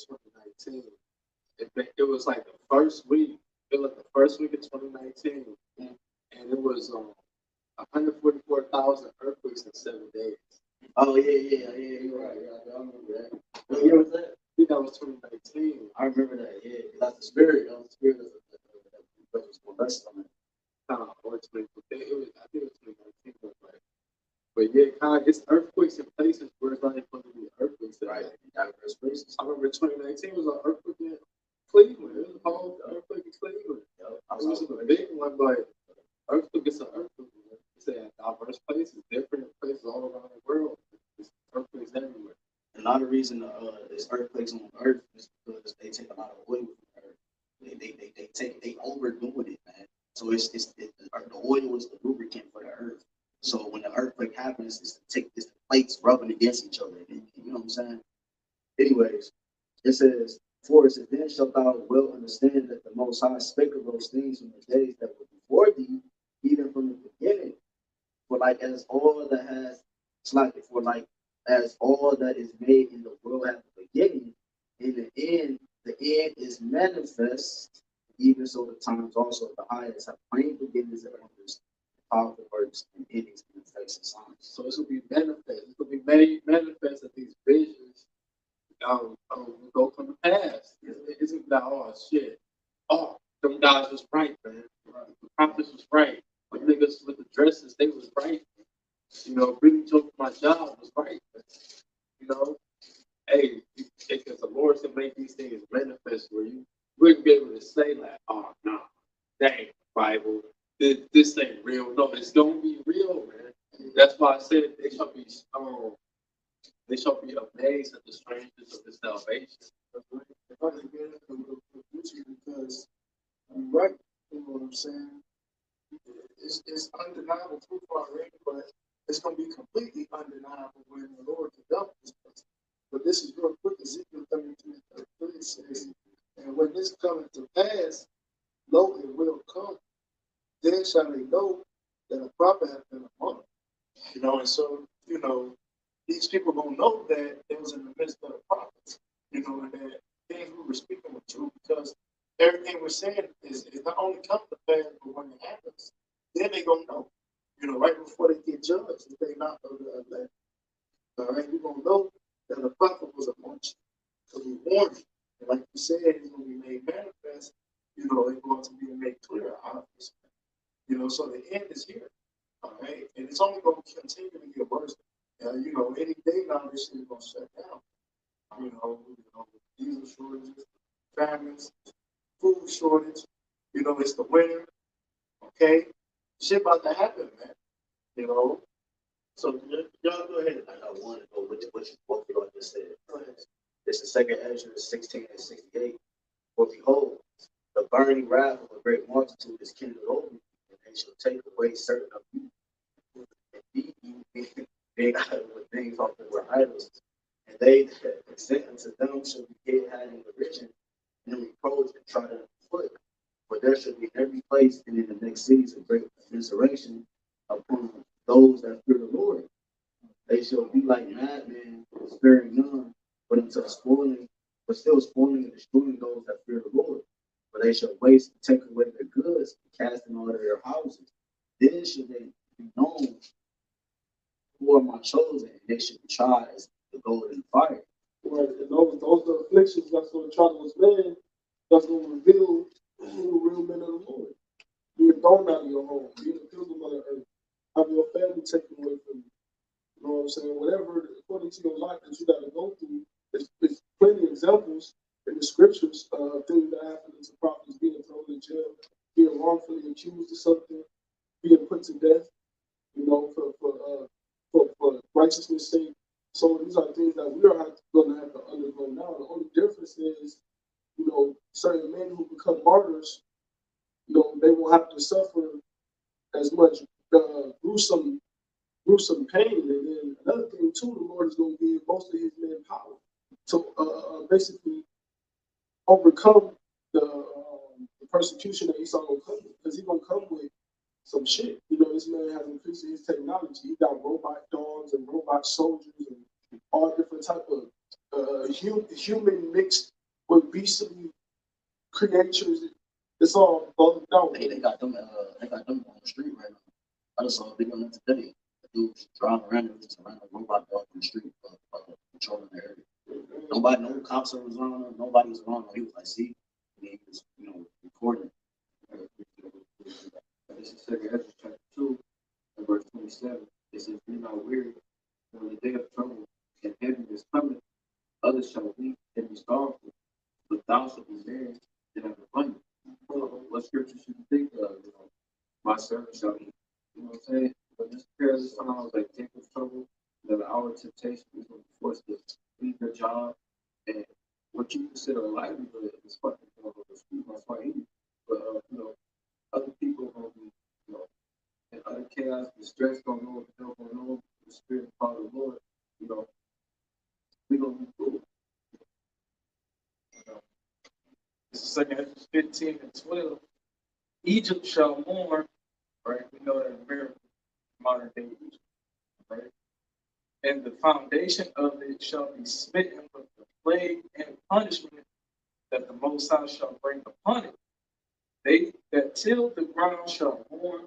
2019. It was like the first week. It was the first week of 2019, and it was 144,000 earthquakes in 7 days. Oh yeah, you're right. Yeah, I remember that. What year was that? I think that was 2019. I remember that. Yeah, that's the spirit. That was the spirit of the was going rest on it. Or 20, it was, I think it was 2019. But yeah, kind of, it's earthquakes in places where it's not supposed to be earthquakes. Right. I remember 2019 was an earthquake in Cleveland. It was a whole earthquake in Cleveland. It wasn't a big one, but earthquake is an earthquake. It's at diverse places, different places all around the world. There's earthquakes everywhere. A lot of reason there's earthquakes on Earth is because they take a lot of oil from the Earth. They overdoing it, man. So the oil is the lubricant for the Earth. So when the earthquake happens, it's the plates rubbing against each other. You know what I'm saying? Anyways, it says, for it says, then shalt thou well understand that the Most High spake of those things from the days that were before thee, even from the beginning. For as all that is made in the world at the beginning, in the end is manifest, even so the times also of the highest have plain beginnings and wonders, powerful works, and endings and effects and signs. So this will be manifest. It will be many manifest that these visions will go from the past. It isn't that, oh shit. Oh, them guys was right, man. The prophets was right. The niggas with the dresses, they was right. Really took my job was right. Hey, because the Lord can make these things manifest where you wouldn't be able to say like, oh no, that ain't the Bible. This ain't real. No, it's gonna be real, man. That's why I said they shall be amazed at the strangeness of this salvation. Because you're right, you know what I'm saying? It's undeniable proof already, but it's going to be completely undeniable when the Lord conducts this place. But this is real quick. Ezekiel 33 says, and when this cometh to pass, lo, it will come. Then shall they know that a prophet hath been among them. And so, these people going to know that they was in the midst of the prophets, and that we're speaking with truth, because everything we're saying is not only come to pass, but when it happens, then they gonna know. You know, right before they get judged, if they not of the elect. All right, you're gonna know that the prophet was amongst you, because he warned you. And like you said, it's gonna be made manifest. You know, it's going to be made clear, obviously. You know, so the end is here. All right, and it's only going to continue to get worse. You know, any day now, this shit is going to shut down. You know, diesel shortages, famines, food shortage. You know, it's the winter. Okay, shit about to happen, man. You know, So y'all go ahead. I want to go with what you just said. This is 2 Ezra 16 and 68. For behold, the burning wrath of a great multitude is kindled over you, and they shall take away certain of you, and beat you, being idle with things often were idols. And they that consent unto them shall be dead hiding the risen, and reproach and trodden foot. For there shall be in every place and in the next cities a great insurrection upon those that fear the Lord. They shall be like madmen, sparing none, but unto the spoiling, but still spoiling and destroying those that fear the Lord. For they shall waste and take away their goods, and cast them out of their houses. Then shall they be known who are my chosen, and they shall be tried as the gold in the fire. Right, and those are the afflictions that's going to try to man, that's going to reveal who the real men of the Lord. Being thrown out of your home, being a pilgrim of the earth, have your family taken away from you. You know what I'm saying? Whatever, according to your life that you got to go through, there's plenty of examples in the scriptures of things that happen to prophets being thrown in jail, being wrongfully accused of something, being put to death, you know, for righteousness' sake. So these are things that we are going to have to undergo now. The only difference is, you know, certain men who become martyrs, you know, they will have to suffer as much gruesome pain. And then another thing too, the Lord is going to give most of his men power to basically overcome the persecution that Esau going to come with, because he's going to come with some shit. You know, this man has increased his technology. He got robot dogs and robot soldiers and all different type of human mixed with beastly creatures. It's all bugged out. They got them on the street right now. I just saw a video on that today. The dude's driving around and just around a robot dog on the street, patrolling the area. Nobody, no cops was around him. Nobody was around him. He was like, see, and he was, you know, recording. This is 2 Ezra chapter 2 and verse 27. It says, be not weary, when the day of trouble and heaviness cometh, others shall weep and be sorrowful, but thou shalt be merry and have abundance. What scripture should you think of? You know, my servant shall eat. You know what I'm saying? But this perilous times like Jacob's trouble, that our temptation is going to force to leave your job, and what you consider a livelihood is fucking going on the street. That's why eating. But you know, other people are going to be, you know, in utter chaos, the stress don't know what the hell going on, the spirit of power of the Lord, you know, we're going to be cool. This is 2 Ezra 15 and 12. Egypt shall mourn, right? We know that in America, modern day Egypt, right? And the foundation of it shall be smitten with the plague and punishment that the Most High shall bring upon it. They that till the ground shall mourn.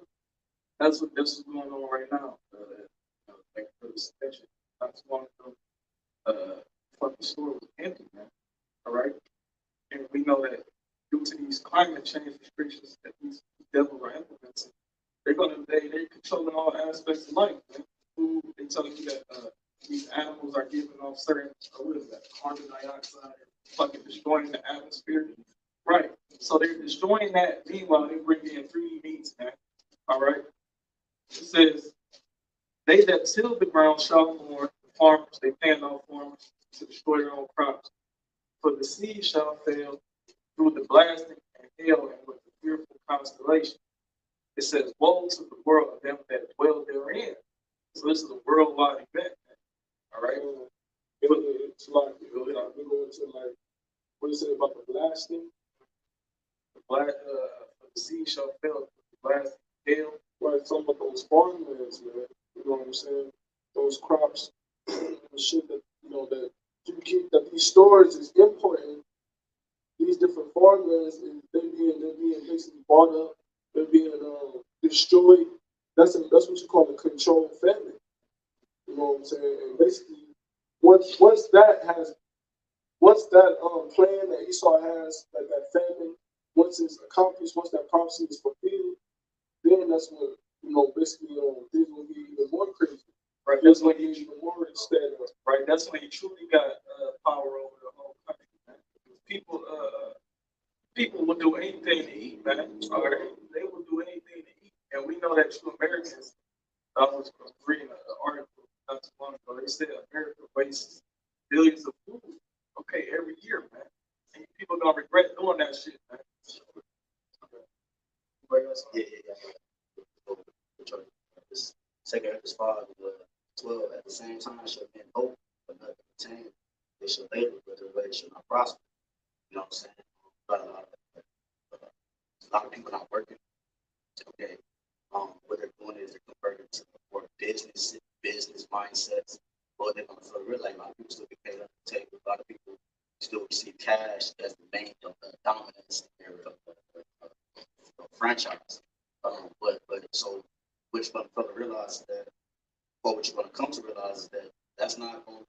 That's what this is going on right now. Like for the session, that's one of the fucking store was empty, man. All right, and we know that due to these climate change restrictions that these devils are implementing, they're controlling all aspects of life. Man. Food, they telling you that these animals are giving off certain what is that, carbon dioxide, and fucking destroying the atmosphere. Right. So they're destroying that. Meanwhile, they bring in 3D meats, man. All right. It says, they that till the ground shall mourn, the farmers, they paying off farmers to destroy their own crops. For the seed shall fail through the blasting and hail and with the fearful constellation. It says, woe to the world of them that dwell therein. So this is a worldwide event, man. All right. It's like, we go into like, what is it about the blasting? The seed shall fail, the blast, hail. Right, talking about those farmlands, man. You know what I'm saying? Those crops, the shit that, you know, that you keep, that these stores is importing, these different farmlands, and they're being basically bought up, they're being destroyed. That's what you call a controlled famine. You know what I'm saying? And basically, once that plan that Esau has, like that famine, once it's accomplished, once that prophecy is fulfilled, then that's when basically things will be even more crazy. Right. That's when he even more extended. Right. That's when he truly got power over the whole country. Man. People will do anything to eat, man. All right. They will do anything to eat, and we know that true Americans. I was reading an article not too long ago. They said America wastes billions of food. Okay, every year, man. And people gonna regret doing that shit, man. This second verse 5 to 12. At the same time shall men hope, but nothing obtain. They shall labor, but their way shall not prosper. You know what I'm saying? But a lot of people not working. Okay. What they're doing is they're converting to more business mindsets. But they're gonna feel real like a lot of people still get paid on the table. A lot of people still receive cash as the main dominance area of the franchise. But so what you're gonna realize is that, or what you're gonna come to realize is that that's not going to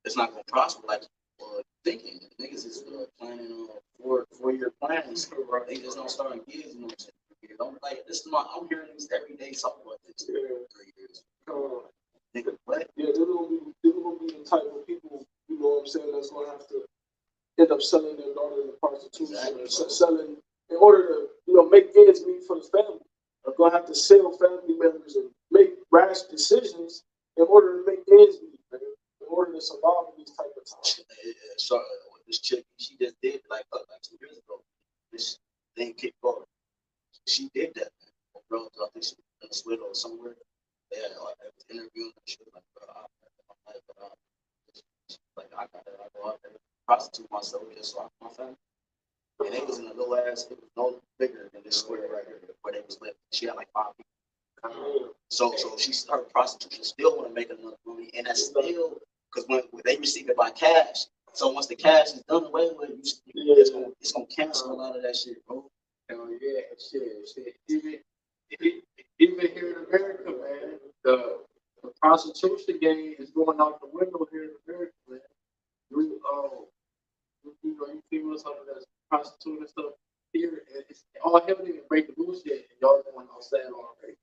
it's not going to prosper like thinking. Niggas is planning on 4-year plans. Right? They just don't start in years. You know what I'm saying? Don't like this. I'm hearing this every day talking about this. 3 years. Nigga, what? Yeah, they're gonna be the type of people. You know what I'm saying? That's gonna have to end up selling their daughter into prostitution, or selling in order to make ends meet for the family. They're gonna have to sell family members and make rash decisions in order to make ends meet, man. In order to survive in these type of times. So this chick, she just did like 2 years ago. This thing kicked off. She did that. Bro, I think she was in a sweat or somewhere. Yeah, I was interviewing her. She was like, bro, I go out there, prostitute myself just so I can my family. And it was in a little ass, it was no bigger than this square right here where they was living. She had like 5 people. So she started prostitution, still want to make enough money, and that's still because when they receive it by cash. So once the cash is done away with, it's gonna cancel a lot of that shit, bro. Hell yeah, shit. Even here in America, man, the prostitution game is going out the window here in America, man. You females some of that prostitute and stuff here, it's all hell didn't break the rules yet, and y'all going outside already.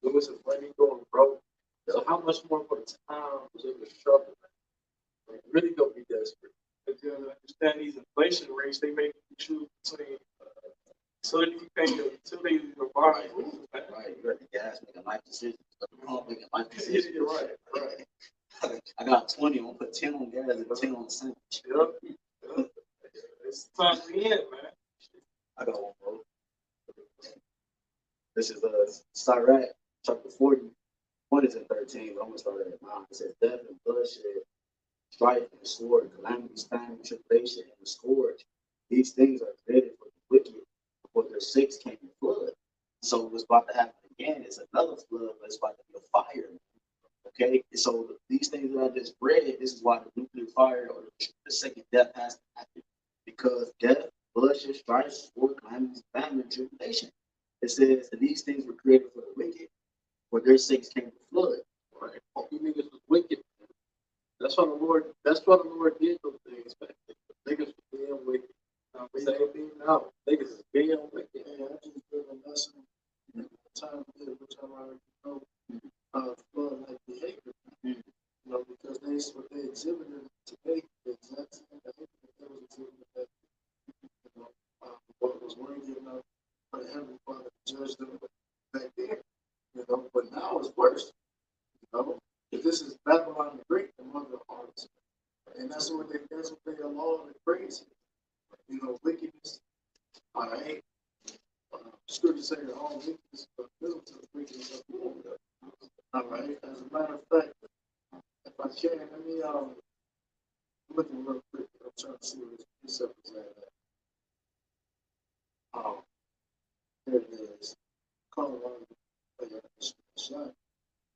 Doing some money, going broke. So how much more for the time was in the struggle, man? Like, really gonna be desperate. But you understand these inflation rates, they make you choose between so you pay your utilities or buying food. Right, you got the gas making life decisions. The pump making life decisions. You're right. I got 20. I'm gonna put 10 on gas and 10 on the sandwich. Yep. It's time to end, man. I got one, bro. This is Sirach, chapter 40, 1 is in 13, but I'm gonna start at 9. It says, death and bloodshed, strife and sword, calamities, famine, tribulation, and the scourge. These things are created for the wicked, for their sakes came the flood. So what's about to happen again is another flood, but it's about to be a fire. Okay, so these things that I just read, this is why the nuclear fire or the second death has to happen. Because death, bloodshed, strife, sword, calamities, famine, tribulation. It says that these things were created for the wicked, for their sakes came the flood. Right? You niggas was wicked. That's why the Lord did those things back then. Niggas was being wicked. Same thing now. Niggas is being wicked. Yeah, I just did a lesson in the time which I already know flood like behavior. You know, because that's what they exhibited today. The exact same behavior that they was exhibiting back then. What was worthy enough for the Heavenly Father to judge them back then. But now it's worse. If this is Babylon the Great, the mother of arts, and that's what they allow and praise. Wickedness. All right. Scripture saying that all wickedness but middle to the wickedness of the world. All right. As a matter of fact, if I can, let me looking real quick. I'm trying to see what this precept is at. There it is.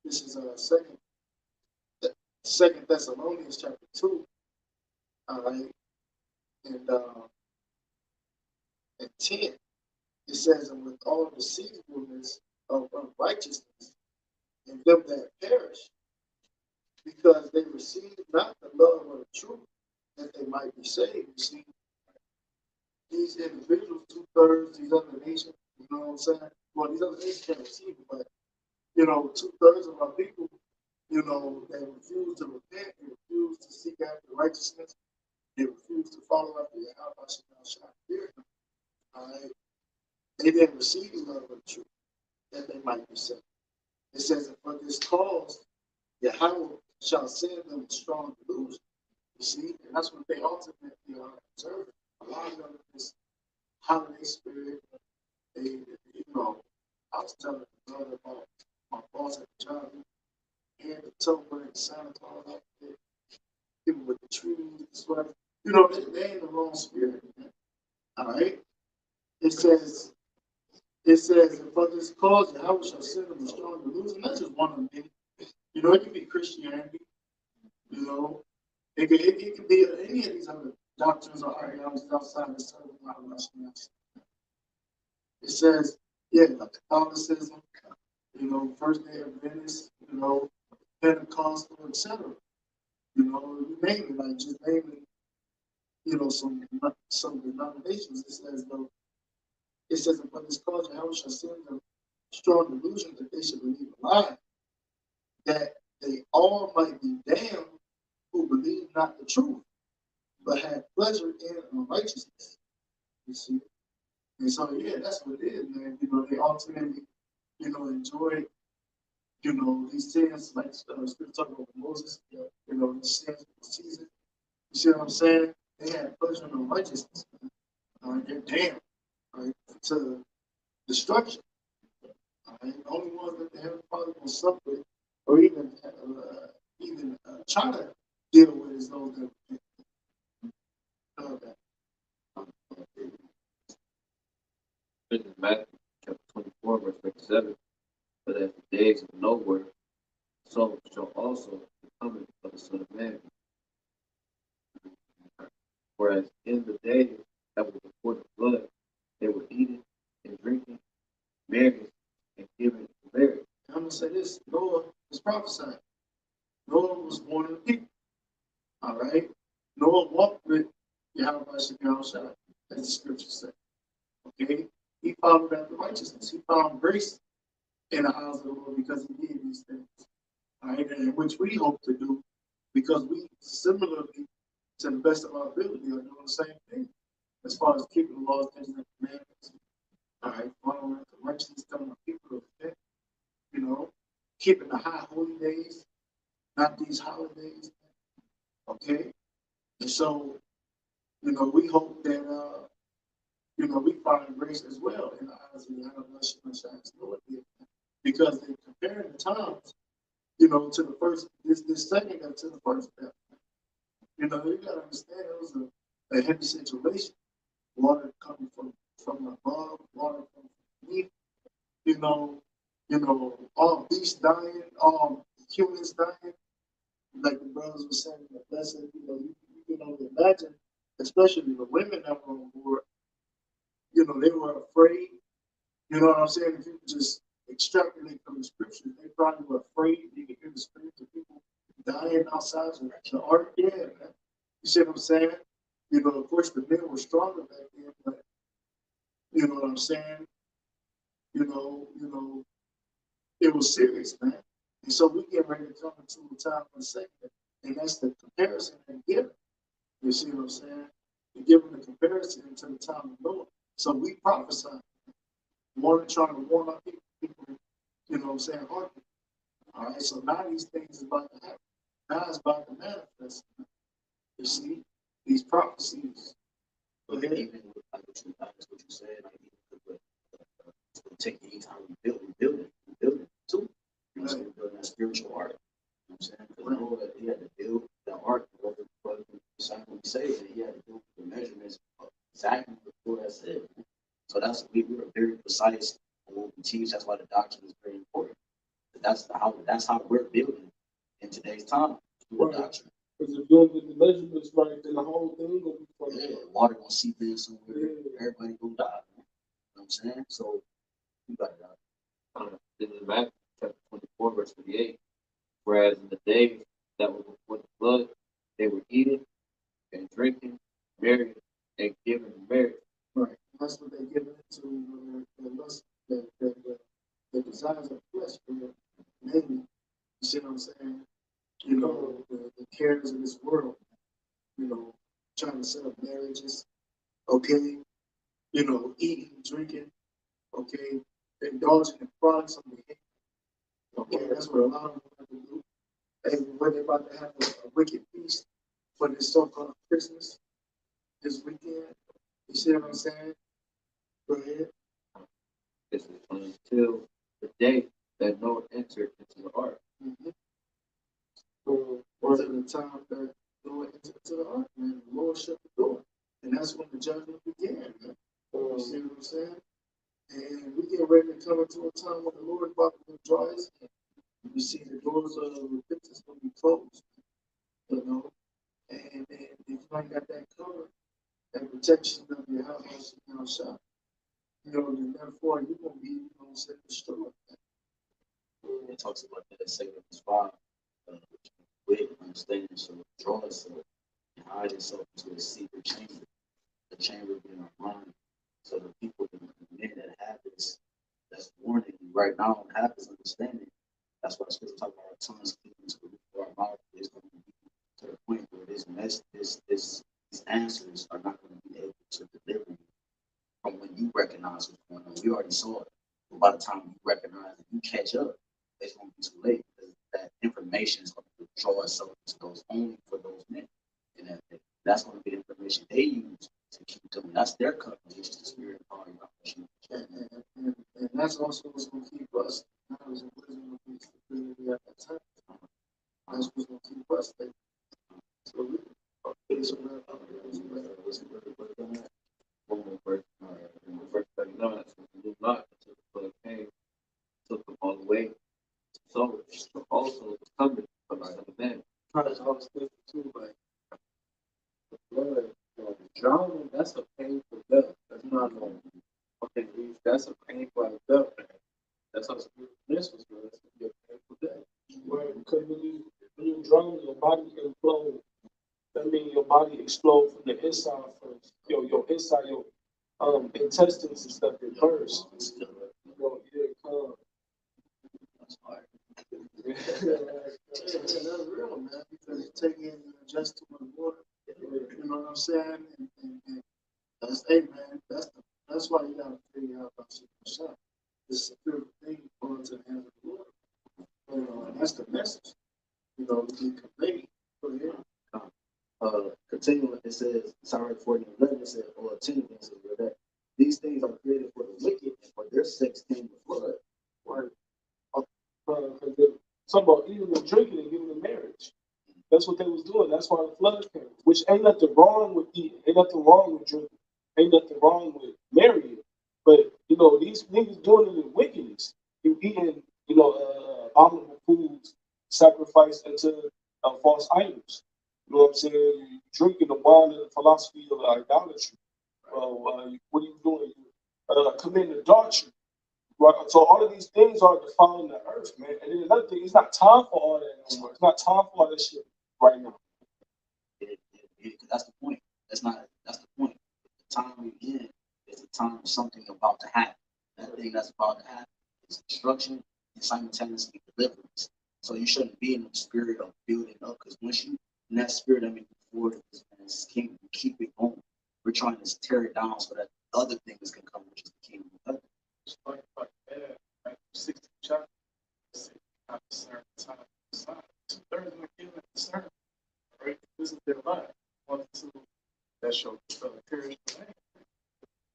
This is Second Thessalonians chapter 2. All right. And 10, it says, and with all deceivableness of unrighteousness in them that perish, because they received not the love of the truth, that they might be saved. You see, these individuals, 2/3, these other nations, you know what I'm saying? Well, these other nations can't receive it, but, you know, 2/3 of our people, you know, they refuse to repent, they refuse to seek after righteousness, they refuse to follow after YAHWAH. All right? They didn't receive the love of the truth, that they might be saved. It says, and for this cause, Yahawah shall send them strong delusion. You see, and that's what they ultimately are observing. A lot of them is holiday spirit. They, you know, I was telling the brother about my boss at the job. He had the toga and Santa Claus out there, people with the trees, the sweater. You know, they in the wrong spirit. Man. All right. It says, and for this cause, Yahweh shall send them a strong delusion. That's just one of them. You know, it can be Christianity. You know, it can be any of these other doctrines or ideologies outside the Son of God. It says, yeah, like Catholicism, you know, First Day Adventist, you know, Pentecostal, etc. You know, you name it, like just name it, you know, some denominations. It says, though, it says, and for this cause, Yahweh shall send them strong delusion that they should believe a lie, that they all might be damned who believe not the truth, but have pleasure in unrighteousness. You see? And so, yeah, that's what it is, man. You know, they ultimately, you know, enjoy, you know, these sins, like still talking about Moses, you know, these sins of the season. You see what I'm saying? They have pleasure in unrighteousness. They're damned, right, to destruction. The only ones that the Heavenly Father will suffer with, or even try to deal with, is those that This is Matthew chapter 24, verse 27. But as the days of Noah, so shall also the coming of the Son of Man. Whereas in the days that were before the flood, they were eating and drinking, marrying and giving in marriage. I'm going to say this, Noah was prophesying. Noah was born in the people. All right? Noah walked with YAHWASHI, as the scriptures say. Okay? He followed after righteousness. He found grace in the eyes of the Lord because he did these things. All right? And which we hope to do because we similarly, to the best of our ability, are doing the same thing as far as keeping the laws, statutes, and commandments. All right? Following after righteousness, telling the people to repent. You know, keeping the high holy days, not these holidays. Okay? And so, you know, we hope that, you know, we find grace as well in the eyes of YAHWASHI, Lord, because they're comparing the times, you know, to the first, this second and to the first death. You know, you got to understand it was a heavy situation. Water coming from above, water from beneath, you know, all beasts dying, all humans dying, like the brothers were saying, the blessing, you know, you can only imagine, especially the women that were on board, you know, they were afraid. You know what I'm saying? If you just extrapolate from the scriptures, they probably were afraid. You could hear the screams of people dying outside the ark. Yeah, man. You see what I'm saying? You know, of course, the men were stronger back then, but you know what I'm saying? You know, it was serious, man. And so we get ready to come into a time of the second, and that's the comparison and giving. You see what I'm saying? And giving the comparison to the time of Noah. So we prophesy, trying to warn our people, you know what I'm saying, hearken. All right, so now these things is about to happen. Now it's about to manifest. You see, these prophecies. But even with like what you said, like it's gonna take any time we build it too. You know what I'm saying? Building that spiritual art. You know what I'm saying? Because I know that he had to build the art what exactly he said, and he had to do the measurements exactly before that said. So that's we were very precise on what we teach. That's why the doctrine is very important. That's how we're building in today's time through the doctrine. Because if you don't get the measurements right, then the whole thing will be funny. Yeah, water gonna seep in somewhere. Everybody gonna die. what I'm saying? So you got it out. This is Matthew chapter 24, verse 38. Whereas in the days that were before the flood, they were eating and drinking, marrying, and giving in marriage. Right. That's what they give into the lust, the desires of flesh, mainly. You see what I'm saying? You know, the cares of this world, you know, trying to set up marriages, okay? You know, eating, drinking, okay? Indulging in products of the hate. Okay, that's what a lot of them have to do. And when they're about to have a wicked feast for this so-called Christmas this weekend, you see what I'm saying? Go ahead. This is until the day that Noah entered into the ark. Mm-hmm. So, was it the time that Noah entered into the ark, man? The Lord shut the door. And that's when the judgment began, man. You see what I'm saying? And we get ready to come into a time when the Lord is about to draw his hand. You see the doors of repentance will be closed, you know. And if you ain't got that cover, that protection of your house and your shop, you know, then therefore you're going to be, you know, destroyed. It talks about that sacred spot, with understanding, so draw itself and hide itself into a secret chamber. The chamber being our mind. So the people, the men that have this, that's warning you right now and have this understanding. That's why the scripture talks about our tongues keeping to the roof of our mouth is going to be to the point where these answers are not going to be able to deliver you from when you recognize what's going on. We already saw it. But by the time you recognize and you catch up, it's going to be too late because that information is going to draw itself to those only for those men. And that's going to be the information they use to keep doing. That's their covenant, which is the spirit of power. And that's also what's going to keep us. Knowledge and wisdom will be stability at that time. That's what's going to keep us there. So we One more verse, verse 39. So the new lot until the flood came, took them all away. So also was coming from the Son of Man. Probably always thinking too, like the blood, drowning, that's a painful death. That's not okay, that's a painful death. That's how this was for us. It's a painful death. Right, because when you drown, your body implodes. That means your body explodes from the inside first. Your inside, your intestines and stuff, it bursts. You know, That's hard. that's real, man, because you take in just too much water. You know what I'm saying? And that's, hey, man, that's why you got to figure out about yourself. It's a beautiful thing going to the hands of the Lord. You know, and that's the message. You know, we can convey. Go ahead. Continuing, it says, Psalm 40:11, it says, or 10 things that these things are created for the wicked, and for their sakes came the flood. Right. Talking about eating and drinking and giving in marriage. That's what they was doing. That's why the flood came. Which ain't nothing wrong with eating. Ain't nothing wrong with drinking. Ain't nothing wrong with marrying. But you know, these niggas doing it in wickedness. You eating, you know, abominable foods, sacrificed unto false idols. You know what I'm saying? You drinking the wine of the philosophy of idolatry. What are you doing? Committing adultery. Right. So all of these things are defiling the earth, man. And then another thing, it's not time for all that anymore. It's not time for all that shit right now. That's the point. That's the point. The time we're in is the time of something about to happen. That thing that's about to happen is destruction and simultaneously deliverance. So you shouldn't be in the spirit of building up, because once you in that spirit, I mean, before this kingdom, you keep it going. We're trying to tear it down so that other things can come, which is the kingdom of heaven. It's like 60 chapters. Not discern the time of the sign. 2/3 of my given discern. Right? This is their life. 1 2 that show period.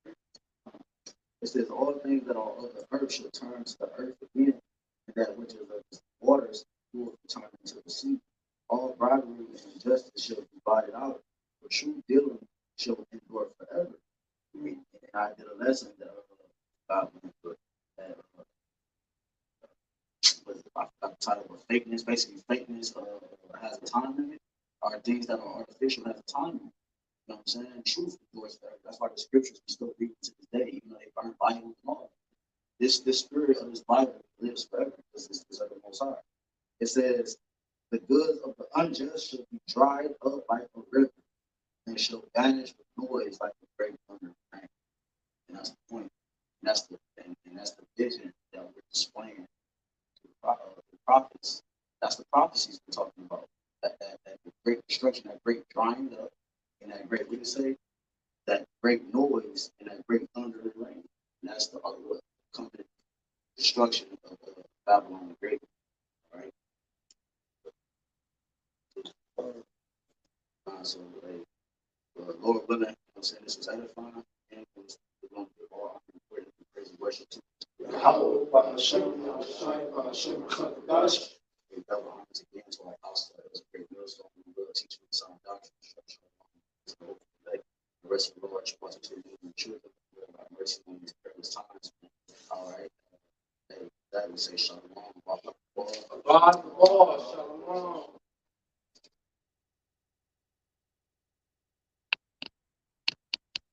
It says all things that are of the earth shall turn to the earth again, and that which is of the waters will return into the sea. All bribery and injustice shall be divided out, but true dealing shall endure forever. And I did a lesson that about that I forgot the title of fakeness. Basically, fakeness has a time limit, or things that are artificial has a time limit. You know what I'm saying? and truth endures forever. That's why the scriptures we still read to this day, even though they burn Bibles and all. This spirit of this Bible lives forever because this is of the Most High. It says, the goods of the unjust shall be dried up like a river and shall vanish with noise like a great thunder. And that's the point. And that's the vision that we're displaying to the prophets. That's the prophecies we're talking about. That great destruction, that great drying up, and that great, what do you say? That great noise and that great thunder and rain. And that's the coming destruction of Babylon the Great. All right. So, Lord willing, I'm saying this was edifying, and we're going to give all our praise and worship to Yahawah, BAHASHAM, BAHASHAM, HAQADASH. We double homage again to our apostle. It was a great millstone. We will teach you sound doctrine, instruction, so the rest of the Lord, you want to do the truth of the Lord, mercy on these perilous times. All right. That would say shalom. God,